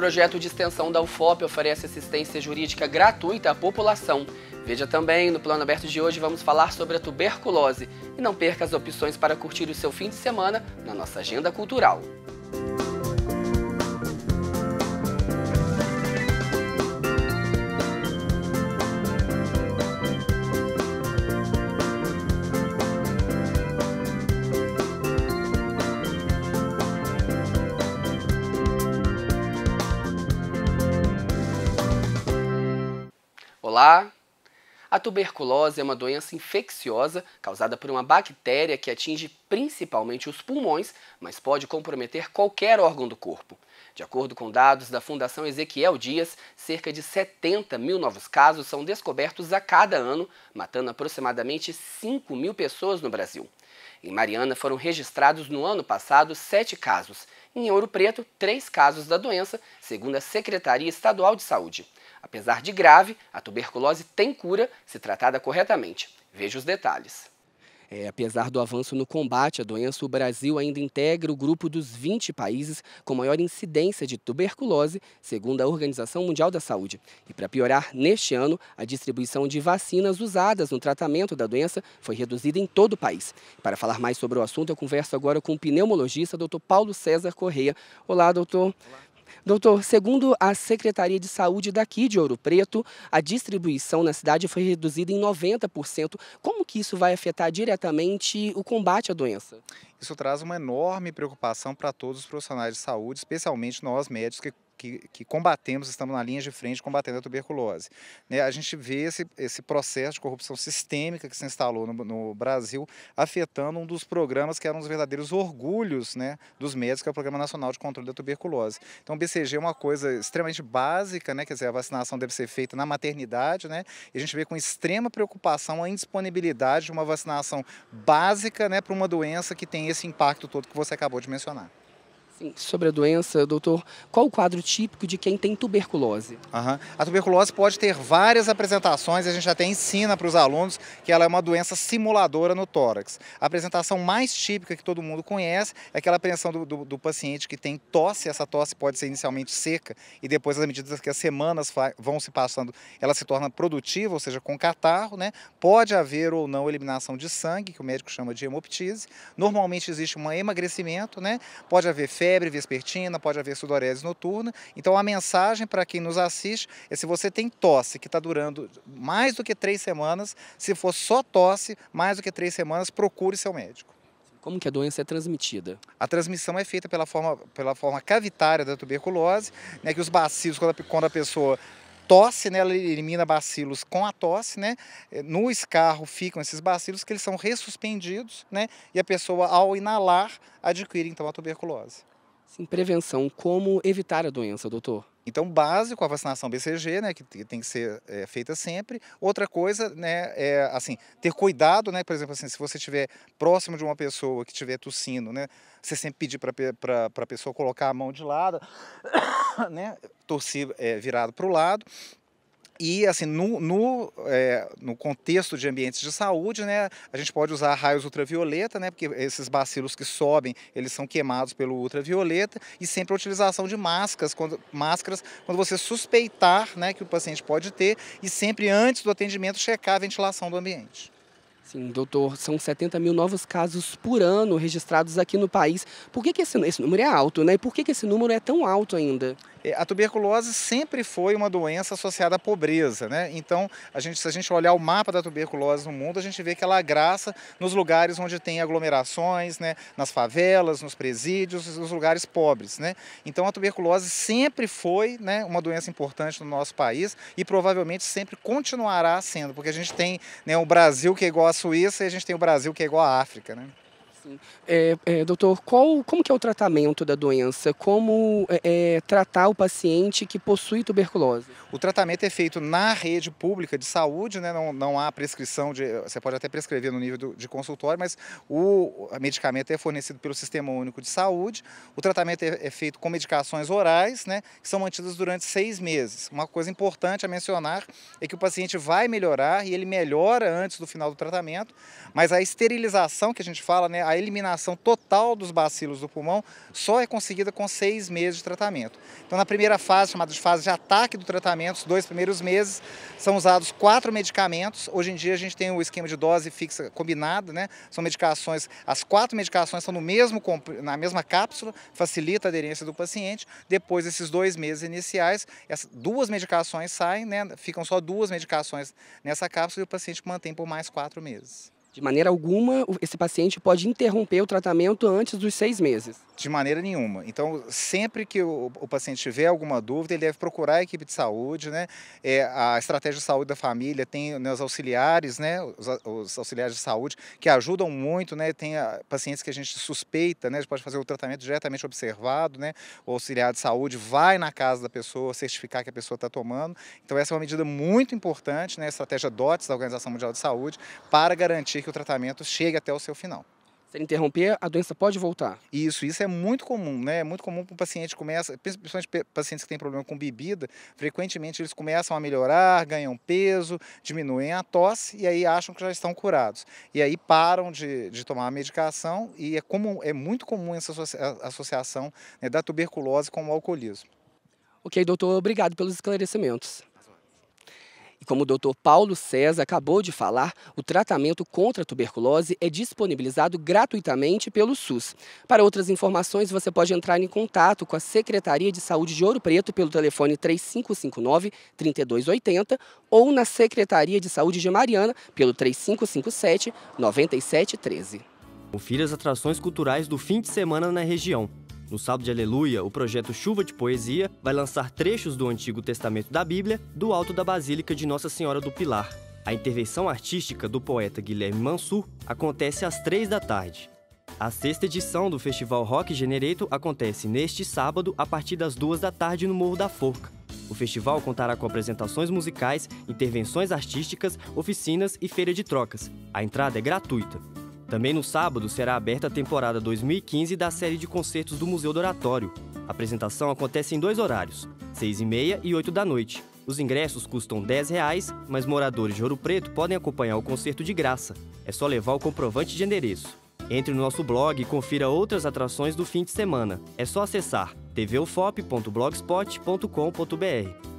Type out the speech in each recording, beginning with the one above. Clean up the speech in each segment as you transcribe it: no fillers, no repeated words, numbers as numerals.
projeto de extensão da UFOP oferece assistência jurídica gratuita à população. Veja também, no Plano Aberto de hoje, vamos falar sobre a tuberculose. E não perca as opções para curtir o seu fim de semana na nossa agenda cultural. Olá! A tuberculose é uma doença infecciosa causada por uma bactéria que atinge principalmente os pulmões, mas pode comprometer qualquer órgão do corpo. De acordo com dados da Fundação Ezequiel Dias, cerca de 70 mil novos casos são descobertos a cada ano, matando aproximadamente 5 mil pessoas no Brasil. Em Mariana foram registrados no ano passado 7 casos. Em Ouro Preto, 3 casos da doença, segundo a Secretaria Estadual de Saúde. Apesar de grave, a tuberculose tem cura se tratada corretamente. Veja os detalhes. Apesar do avanço no combate à doença, o Brasil ainda integra o grupo dos 20 países com maior incidência de tuberculose, segundo a Organização Mundial da Saúde. E para piorar, neste ano, a distribuição de vacinas usadas no tratamento da doença foi reduzida em todo o país. Para falar mais sobre o assunto, eu converso agora com o pneumologista, Dr. Paulo César Correia. Olá, doutor. Doutor, segundo a Secretaria de Saúde daqui de Ouro Preto, a distribuição na cidade foi reduzida em 90%. Como que isso vai afetar diretamente o combate à doença? Isso traz uma enorme preocupação para todos os profissionais de saúde, especialmente nós médicos que combatemos, estamos na linha de frente combatendo a tuberculose. A gente vê esse processo de corrupção sistêmica que se instalou no Brasil, afetando um dos programas que eram os verdadeiros orgulhos, dos médicos, que é o Programa Nacional de Controle da Tuberculose. Então o BCG é uma coisa extremamente básica, quer dizer, a vacinação deve ser feita na maternidade, e a gente vê com extrema preocupação a indisponibilidade de uma vacinação básica, para uma doença que tem esse impacto todo que você acabou de mencionar. Sobre a doença, doutor, qual o quadro típico de quem tem tuberculose? A tuberculose pode ter várias apresentações, a gente até ensina para os alunos que ela é uma doença simuladora no tórax. A apresentação mais típica que todo mundo conhece é aquela apreensão do paciente que tem tosse. Essa tosse pode ser inicialmente seca e depois, à medida que as semanas vão se passando, ela se torna produtiva, ou seja, com catarro. Pode haver ou não eliminação de sangue, que o médico chama de hemoptise. Normalmente existe um emagrecimento, pode haver febre vespertina, pode haver sudorese noturna. Então a mensagem para quem nos assiste é: se você tem tosse que está durando mais do que 3 semanas, se for só tosse, mais do que 3 semanas, procure seu médico. Como que a doença é transmitida? A transmissão é feita pela forma cavitária da tuberculose, que os bacilos, quando a pessoa tosse, ela elimina bacilos com a tosse, no escarro ficam esses bacilos que eles são ressuspendidos, e a pessoa, ao inalar, adquire então a tuberculose. Sim, prevenção, como evitar a doença, doutor? Então, básico, a vacinação BCG, que tem que ser feita sempre. Outra coisa, é assim, ter cuidado, por exemplo, assim, se você estiver próximo de uma pessoa que estiver tossindo, você sempre pedir para a pessoa colocar a mão de lado, tossir virado para o lado. E assim, no contexto de ambientes de saúde, a gente pode usar raios ultravioleta, porque esses bacilos que sobem, eles são queimados pelo ultravioleta, e sempre a utilização de máscaras quando você suspeitar, que o paciente pode ter, e sempre antes do atendimento checar a ventilação do ambiente. Sim, doutor, são 70 mil novos casos por ano registrados aqui no país. Por que esse número é alto, E por que esse número é tão alto ainda? A tuberculose sempre foi uma doença associada à pobreza, Então, se a gente olhar o mapa da tuberculose no mundo, a gente vê que ela graça nos lugares onde tem aglomerações, nas favelas, nos presídios, nos lugares pobres, Então, a tuberculose sempre foi, uma doença importante no nosso país e provavelmente sempre continuará sendo, porque a gente tem, o Brasil que é igual à Suíça e a gente tem o Brasil que é igual à África, Sim. Doutor, como que é o tratamento da doença? Como tratar o paciente que possui tuberculose? O tratamento é feito na rede pública de saúde, não há prescrição, você pode até prescrever no nível de consultório, mas o medicamento é fornecido pelo Sistema Único de Saúde. O tratamento é feito com medicações orais, que são mantidas durante 6 meses. Uma coisa importante a mencionar é que o paciente vai melhorar e ele melhora antes do final do tratamento, mas a esterilização que a gente fala, a a eliminação total dos bacilos do pulmão só é conseguida com 6 meses de tratamento. Então, na primeira fase, chamada de fase de ataque do tratamento, os 2 primeiros meses, são usados 4 medicamentos. Hoje em dia a gente tem o esquema de dose fixa combinada, né? São medicações, as 4 medicações são na mesma cápsula, facilita a aderência do paciente. Depois desses 2 meses iniciais, essas 2 medicações saem, né? Ficam só 2 medicações nessa cápsula e o paciente mantém por mais 4 meses. De maneira alguma, esse paciente pode interromper o tratamento antes dos 6 meses? De maneira nenhuma. Então, sempre que o paciente tiver alguma dúvida, ele deve procurar a equipe de saúde, né? A estratégia de saúde da família tem, né, os auxiliares, né? Os auxiliares de saúde que ajudam muito, né? Tem pacientes que a gente suspeita, né? A gente pode fazer o tratamento diretamente observado, né? O auxiliar de saúde vai na casa da pessoa certificar que a pessoa está tomando. Então, essa é uma medida muito importante, né? A estratégia DOTS, da Organização Mundial de Saúde, para garantir que o tratamento chegue até o seu final. Se ele interromper, a doença pode voltar? Isso é muito comum, né? É muito comum que o paciente começa, principalmente pacientes que têm problema com bebida, frequentemente eles começam a melhorar, ganham peso, diminuem a tosse e aí acham que já estão curados. E aí param de tomar a medicação e é muito comum essa associação, né, da tuberculose com o alcoolismo. Ok, doutor, obrigado pelos esclarecimentos. E como o Dr. Paulo César acabou de falar, o tratamento contra a tuberculose é disponibilizado gratuitamente pelo SUS. Para outras informações, você pode entrar em contato com a Secretaria de Saúde de Ouro Preto pelo telefone 3559-3280 ou na Secretaria de Saúde de Mariana pelo 3557-9713. Confira as atrações culturais do fim de semana na região. No Sábado de Aleluia, o projeto Chuva de Poesia vai lançar trechos do Antigo Testamento da Bíblia do alto da Basílica de Nossa Senhora do Pilar. A intervenção artística do poeta Guilherme Mansur acontece às 3 da tarde. A 6ª edição do Festival Rock Generator acontece neste sábado a partir das 2 da tarde no Morro da Forca. O festival contará com apresentações musicais, intervenções artísticas, oficinas e feira de trocas. A entrada é gratuita. Também no sábado será aberta a temporada 2015 da série de concertos do Museu do Oratório. A apresentação acontece em 2 horários, 6h30 e 8 da noite. Os ingressos custam R$10, mas moradores de Ouro Preto podem acompanhar o concerto de graça. É só levar o comprovante de endereço. Entre no nosso blog e confira outras atrações do fim de semana. É só acessar tvufop.blogspot.com.br.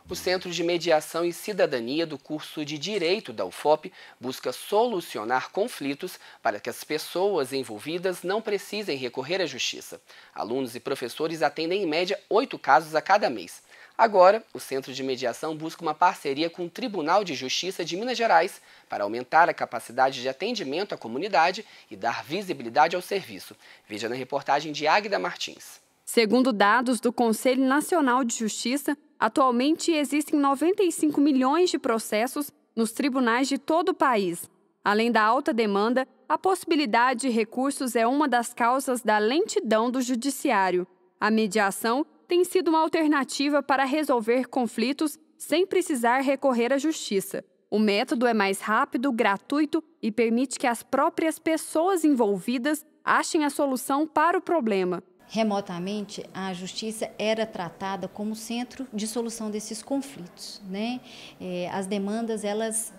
O Centro de Mediação e Cidadania do curso de Direito da UFOP busca solucionar conflitos para que as pessoas envolvidas não precisem recorrer à justiça. Alunos e professores atendem em média 8 casos a cada mês. Agora, o Centro de Mediação busca uma parceria com o Tribunal de Justiça de Minas Gerais para aumentar a capacidade de atendimento à comunidade e dar visibilidade ao serviço. Veja na reportagem de Águida Martins. Segundo dados do Conselho Nacional de Justiça, atualmente existem 95 milhões de processos nos tribunais de todo o país. Além da alta demanda, a possibilidade de recursos é uma das causas da lentidão do judiciário. A mediação tem sido uma alternativa para resolver conflitos sem precisar recorrer à justiça. O método é mais rápido, gratuito e permite que as próprias pessoas envolvidas achem a solução para o problema. Remotamente, a justiça era tratada como centro de solução desses conflitos, né? As demandas, elas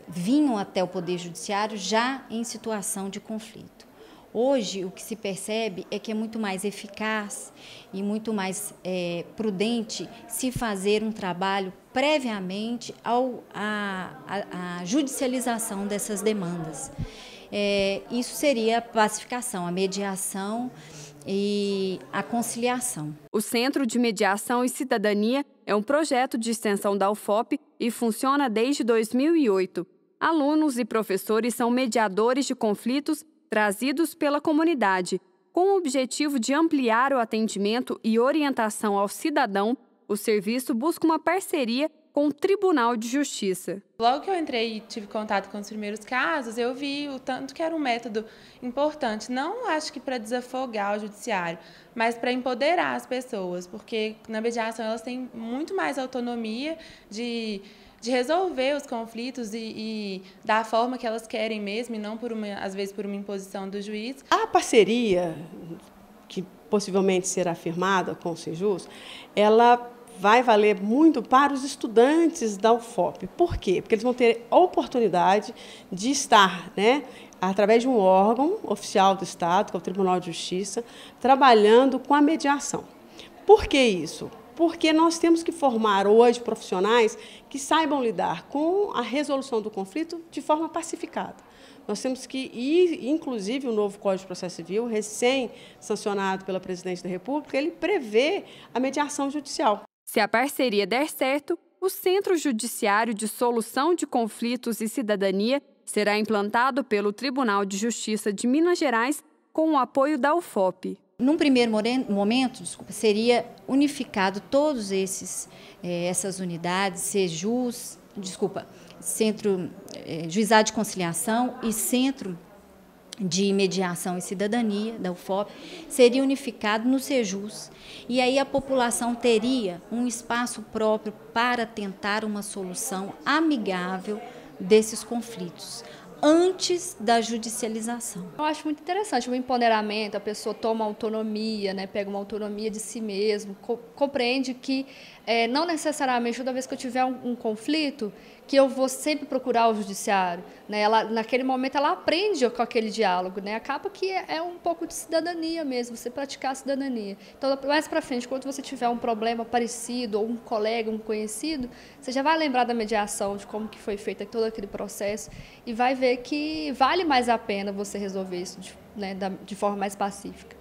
vinham até o Poder Judiciário já em situação de conflito. Hoje, o que se percebe é que é muito mais eficaz e muito mais prudente se fazer um trabalho previamente à judicialização dessas demandas. Isso seria a pacificação, a mediação e a conciliação. O Centro de Mediação e Cidadania é um projeto de extensão da UFOP e funciona desde 2008. Alunos e professores são mediadores de conflitos trazidos pela comunidade. Com o objetivo de ampliar o atendimento e orientação ao cidadão, o serviço busca uma parceria com o Tribunal de Justiça. Logo que eu entrei e tive contato com os primeiros casos, eu vi o tanto que era um método importante, não acho que para desafogar o judiciário, mas para empoderar as pessoas, porque na mediação elas têm muito mais autonomia de resolver os conflitos e da forma que elas querem mesmo, e não às vezes por uma imposição do juiz. A parceria, que possivelmente será firmada com o Sejus, ela vai valer muito para os estudantes da UFOP. Por quê? Porque eles vão ter a oportunidade de estar, né, através de um órgão oficial do Estado, que é o Tribunal de Justiça, trabalhando com a mediação. Por que isso? Porque nós temos que formar hoje profissionais que saibam lidar com a resolução do conflito de forma pacificada. Nós temos que ir, inclusive o novo Código de Processo Civil, recém-sancionado pela Presidente da República, ele prevê a mediação judicial. Se a parceria der certo, o Centro Judiciário de Solução de Conflitos e Cidadania será implantado pelo Tribunal de Justiça de Minas Gerais com o apoio da UFOP. Num primeiro momento, seria unificado todos essas unidades, Centro Juizado de Conciliação e Centro de Mediação e Cidadania, da UFOP, seria unificado no Sejus. E aí a população teria um espaço próprio para tentar uma solução amigável desses conflitos, antes da judicialização. Eu acho muito interessante o empoderamento, a pessoa toma autonomia, né, pega uma autonomia de si mesmo, compreende que não necessariamente toda vez que eu tiver um conflito, que eu vou sempre procurar o judiciário, né? Naquele momento ela aprende com aquele diálogo, né? Acaba que é um pouco de cidadania mesmo, você praticar a cidadania. Então, mais para frente, quando você tiver um problema parecido, ou um colega, um conhecido, você já vai lembrar da mediação, de como que foi feito todo aquele processo, e vai ver que vale mais a pena você resolver isso de forma mais pacífica.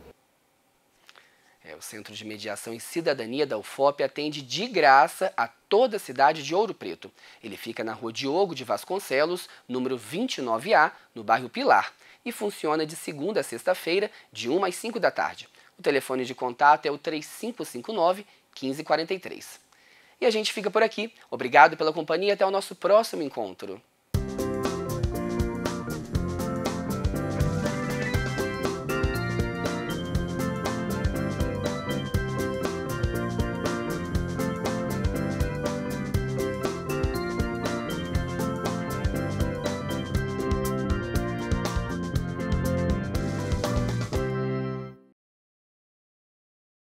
O Centro de Mediação e Cidadania da UFOP atende de graça a toda a cidade de Ouro Preto. Ele fica na Rua Diogo de Vasconcelos, número 29A, no bairro Pilar, e funciona de segunda a sexta-feira, de 1 às 5 da tarde. O telefone de contato é o 3559-1543. E a gente fica por aqui. Obrigado pela companhia e até o nosso próximo encontro.